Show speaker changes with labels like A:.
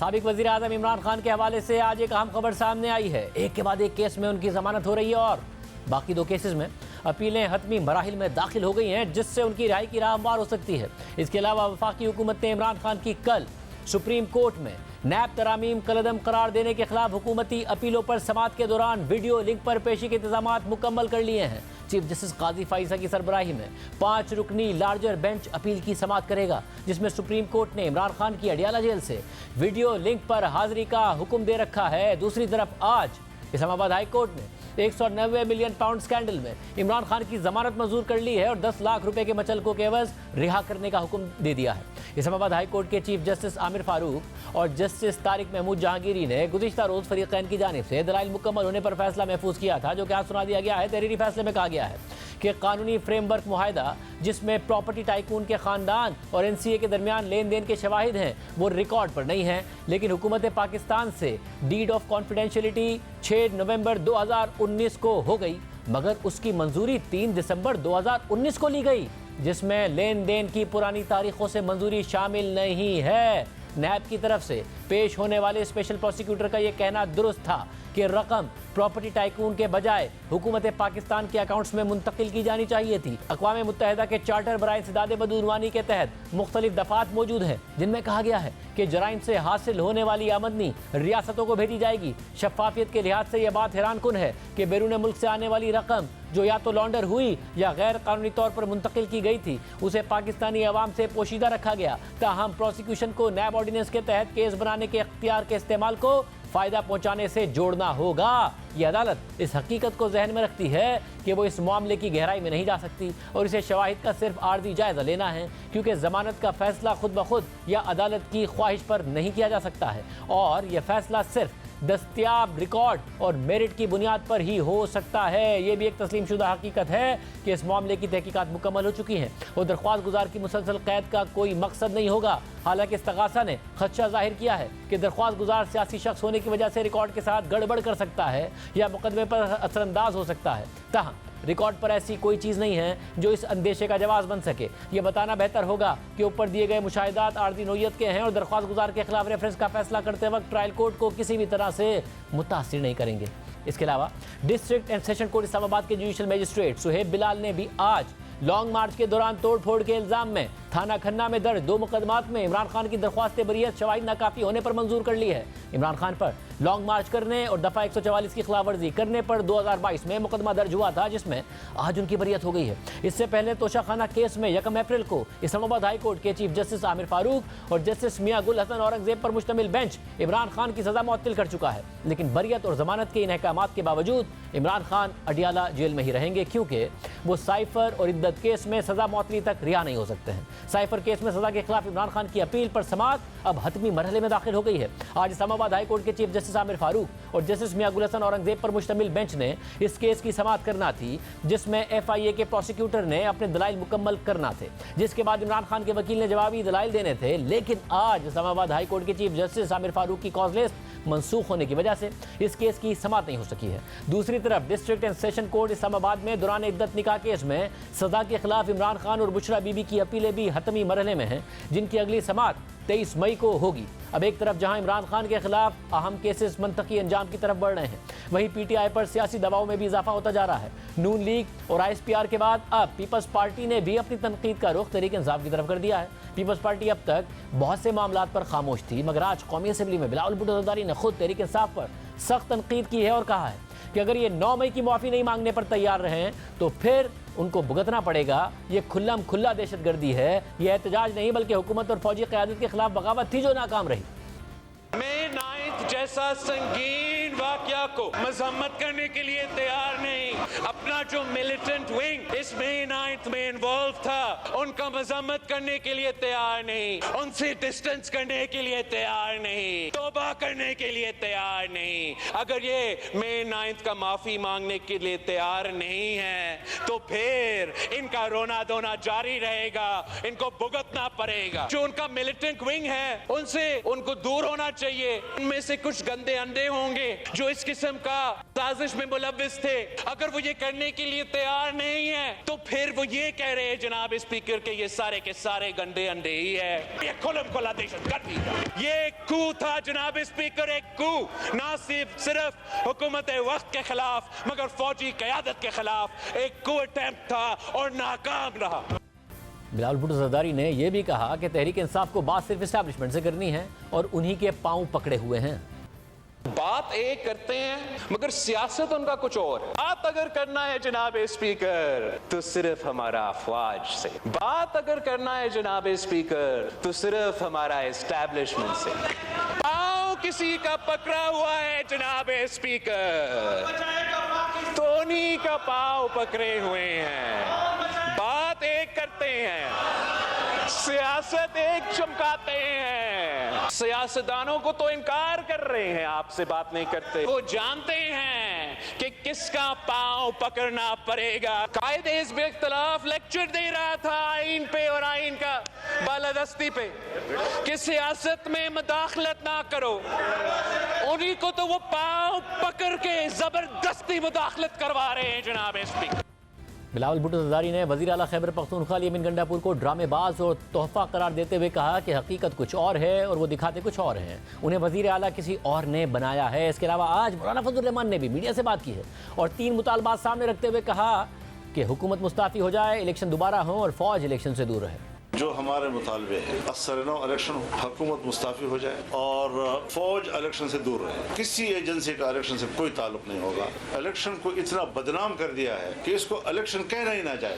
A: साबिक वज़ीर आज़म इमरान खान के हवाले से आज एक अहम खबर सामने आई है। एक के बाद एक केस में उनकी जमानत हो रही है और बाकी दो केसेस में अपीलें हतमी मराहिल में दाखिल हो गई हैं, जिससे उनकी रिहाई की राह हमवार हो सकती है। इसके अलावा वफाकी हुकूमत ने इमरान खान की कल सुप्रीम कोर्ट में नैब तरामीम कलअदम करार देने के खिलाफ हुकूमती अपीलों पर समाअत के दौरान वीडियो लिंक पर पेशी के इंतजाम मुकम्मल कर लिए हैं। चीफ जस्टिस काजी फाइजा की सरबराही में 5 रुकनी लार्जर बेंच अपील की समाअत करेगा, जिसमें सुप्रीम कोर्ट ने इमरान खान की अडियाला जेल से वीडियो लिंक पर हाजिरी का हुक्म दे रखा है। दूसरी तरफ आज इस्लामाबाद हाई कोर्ट ने 190 मिलियन पाउंड स्कैंडल में इमरान खान की जमानत मंजूर कर ली है और 10 लाख रुपए के मचलकों के एवज रिहा करने का हुक्म दे दिया है। इस्लामाबाद हाई कोर्ट के चीफ जस्टिस आमिर फारूक और जस्टिस तारिक महमूद जहांगीरी ने गुज़िश्ता रोज़ फरीक़ैन की जानिब से दलाइल मुकम्मल होने पर फैसला महफूज किया था, जो कि आज सुना दिया गया है। तहरीरी फैसले में कहा गया है कि कानूनी फ्रेमवर्क मुआहदा जिसमें प्रॉपर्टी टाइकून के ख़ानदान और NCA के दरमियान लेन देन के शवाहिद हैं वो रिकॉर्ड पर नहीं है, लेकिन हुकूमत पाकिस्तान से डीड ऑफ कॉन्फिडेंशियलिटी 6 नवंबर 2019 को हो गई, मगर उसकी मंजूरी 3 दिसंबर 2019 को ली गई, जिसमें लेन देन की पुरानी तारीखों से मंजूरी शामिल नहीं है। नैब की तरफ से पेश होने वाले स्पेशल प्रोसिक्यूटर का यह कहना दुरुस्त था कि रकम प्रॉपर्टी टाइकून के बजाय हुकूमत पाकिस्तान के अकाउंट्स में मुंतकिल की जानी चाहिए थी। अक़वाम मुत्तहिदा के चार्टर बराए इंसदाद बदूनवानी के तहत मुख्तलिफ दफात मौजूद हैं, जिनमें कहा गया है कि जराइम से हासिल होने वाली आमदनी रियासतों को भेजी जाएगी। शफाफियत के लिहाज से यह बात हैरान कुन है कि बैरून मुल्क से आने वाली रकम जो या तो लॉन्डर हुई या गैर कानूनी तौर पर मुंतकिल की गई थी, उसे पाकिस्तानी अवाम से पोशीदा रखा गया। ताहम प्रोसिक्यूशन को नैब ऑर्डिनेंस के तहत केस बनाने के इख्तियार के इस्तेमाल को फ़ायदा पहुंचाने से जोड़ना होगा। यह अदालत इस हकीकत को जहन में रखती है कि वो इस मामले की गहराई में नहीं जा सकती और इसे शवाहिद का सिर्फ आर्जी जायज़ा लेना है, क्योंकि ज़मानत का फ़ैसला खुद ब खुद या अदालत की ख्वाहिश पर नहीं किया जा सकता है और यह फ़ैसला सिर्फ दस्तियाब रिकॉर्ड और मेरिट की बुनियाद पर ही हो सकता है। ये भी एक तस्लीम शुदा हकीकत है कि इस मामले की तहकीकात मुकम्मल हो चुकी हैं और दरख्वास्त गुजार की मुसलसल कैद का कोई मकसद नहीं होगा। हालांकि इस्तगासा ने खदशा जाहिर किया है कि दरख्वास्त गुजार सियासी शख्स होने की वजह से रिकॉर्ड के साथ गड़बड़ कर सकता है या मुकदमे पर असरअंदाज हो सकता है। ताहम रिकॉर्ड पर ऐसी कोई चीज़ नहीं है जो इस अंदेशे का जवाब बन सके। ये बताना बेहतर होगा कि ऊपर दिए गए मुशाहिदात आर्जी नौयत के हैं और दरख्वास्त गुजार के खिलाफ रेफरेंस का फैसला करते वक्त ट्रायल कोर्ट को किसी भी तरह से मुतासिर नहीं करेंगे। इसके अलावा district and session court Islamabad के जुडिशल मजिस्ट्रेट सुहेब बिलाल ने भी आज लॉन्ग मार्च के दौरान तोड़फोड़ के इल्ज़ाम में थाना खन्ना में दर्ज 2 मुकदमात में इमरान खान की दरख्वास्त बरियत शवाहिद नाकाफी होने पर मंजूर कर ली है। इमरान खान पर लॉन्ग मार्च करने और दफ़ा 144 की खिलाफवर्जी करने पर 2022 में मुकदमा दर्ज हुआ था, जिसमें आज उनकी बरियत हो गई है। इससे पहले तोशाखाना केस में 1 अप्रैल को इस्लामाबाद हाई कोर्ट के चीफ जस्टिस आमिर फारूक और जस्टिस मियां गुल हसन औरंगजेब पर मुश्तमिल बेंच इमरान खान की सज़ा मुअत्तल कर चुका है, लेकिन बरियत और जमानत के इन अहकामात के बावजूद इमरान खान अडियाला जेल में ही रहेंगे, क्योंकि वो साइफर और इद्दत केस में सज़ा मुअत्तली तक रिहा नहीं हो सकते हैं। साइफर केस में सज़ा के खिलाफ इमरान खान की अपील पर समाअत अब हतमी मरहले में दाखिल हो गई है। आज इस्लामाबाद हाई कोर्ट के चीफ जस्टिस आमिर फारूक और जस्टिस मियां गुल हसन औरंगजेब पर मुश्तमिल बेंच ने इस केस की समाअत करना थी, जिसमें FIA के प्रोसिक्यूटर ने अपने दलाइल मुकम्मल करना थे, जिसके बाद इमरान खान के वकील ने जवाबी दलाइल देने थे। लेकिन आज इस्लामाबाद हाई कोर्ट के चीफ जस्टिस आमिर फारूक की कॉज लिस्ट मनसूख होने की वजह से इस केस की समाअत नहीं हो सकी है। दूसरी तरफ district and session court Islamabad में दौरान इद्दत निकाह केस में सजा के खिलाफ इमरान खान और बुशरा बीबी की अपीलें भी हतमी मरहले में हैं, जिनकी अगली समाअत 23 मई को होगी। अब एक तरफ जहां इमरान खान के खिलाफ अहम केसेस मंतकी अंजाम की तरफ बढ़ रहे हैं, वहीं PTI पर सियासी दबाव में भी इजाफा होता जा रहा है। नून लीग और ISPR के बाद अब पीपल्स पार्टी ने भी अपनी तनकीद का रुख तहरीक इंसाफ की तरफ कर दिया है। पीपल्स पार्टी अब तक बहुत से मामलात पर खामोश थी, मगर आज कौमी असम्बली में बिलावल भुट्टो ज़रदारी ने खुद तहरीक इंसाफ पर सख्त तनकीद की है और कहा है कि अगर ये 9 मई की मुआफ़ी नहीं मांगने पर तैयार रहे तो फिर उनको भुगतना पड़ेगा। ये खुल्लम खुल्ला दहशतगर्दी है, ये एहतजाज नहीं बल्कि हुकूमत और फौजी क़यादत के खिलाफ बगावत थी जो नाकाम रही।
B: मई 9 जैसा संगीन वाकया को मजम्मत करने के लिए तैयार नहीं। अपना जो मिलिटेंट विंग इस मई 9 में इन्वॉल्व था, उनका मजम्मत करने के लिए तैयार नहीं, उनसे डिस्टेंस करने के लिए तैयार नहीं, तौबा करने के लिए तैयार नहीं। अगर ये मई 9 का माफी मांगने के लिए तैयार नहीं है तो फिर इनका रोना धोना जारी रहेगा, इनको भुगतना पड़ेगा। जो उनका मिलिटेंट विंग है उनसे उनको दूर होना चाहिए। उनमें से कुछ गंदे अंडे होंगे जो इस किस्म का साजिश में मुलव्विस थे, अगर वो ये करने के लिए तैयार नहीं है तो फिर वो ये कह रहे हैं जनाब स्पीकर के ये सारे के सारे गंदे अंडे ही है। ये खुलम खुला दहशतगर्दी था, ये कू था जनाब स्पीकर, एक कू, ना सिर्फ हुकूमत वक्त के खिलाफ मगर फौजी क़यादत के खिलाफ एक कू अटेम्प्ट था और नाकाम रहा।
A: बिलावल भुट्टो ज़रदारी ने यह भी कहा कि तहरीक इंसाफ को बात सिर्फ इस्टेब्लिशमेंट से करनी है और उन्हीं के पांव पकड़े हुए हैं।
B: बात एक करते हैं मगर सियासत उनका कुछ और है। बात अगर करना है जनाब स्पीकर तो सिर्फ हमारा अफवाज से, बात अगर करना है जनाब स्पीकर तो सिर्फ हमारा एस्टैब्लिशमेंट से। पाँव किसी का पकड़ा हुआ है जनाब स्पीकर, तो उन्हीं का पाँव पकड़े हुए हैं। बात एक करते हैं, सियासत एक चमकाते हैं। सियासतदानों को तो इनकार कर रहे हैं, आपसे बात नहीं करते। वो जानते हैं कि किसका पांव पकड़ना पड़ेगा। कायदे हिज़्ब इख्तिलाफ लेक्चर दे रहा था आइन पे और आइन का बालादस्ती पे कि सियासत में मुदाखलत ना करो, उन्हीं को तो वो पांव पकड़ के जबरदस्ती मुदाखलत करवा रहे हैं जनाब स्पीकर।
A: बिलावल भुट्टो ज़रदारी ने वज़ीर आला खैबर पख्तूनख्वा यमीन गंडापुर को ड्रामेबाज और तोहफा करार देते हुए कहा कि हकीकत कुछ और है और वो दिखाते कुछ और हैं। उन्हें वज़ीर आला किसी और ने बनाया है। इसके अलावा आज मौलाना फजलुर रहमान ने भी मीडिया से बात की है और 3 मुतालबात सामने रखते हुए कहा कि हुकूमत मुस्ताफ़ी हो जाए, इलेक्शन दोबारा हो और फ़ौज इलेक्शन से दूर रहे।
C: जो हमारे मुतालबे हैं असरनो इलेक्शन, हुकूमत मुस्ताफ़ी हो जाए और फौज इलेक्शन से दूर रहे। किसी एजेंसी का इलेक्शन से कोई ताल्लुक नहीं होगा। इलेक्शन को इतना बदनाम कर दिया है कि इसको इलेक्शन कहना ही ना जाए।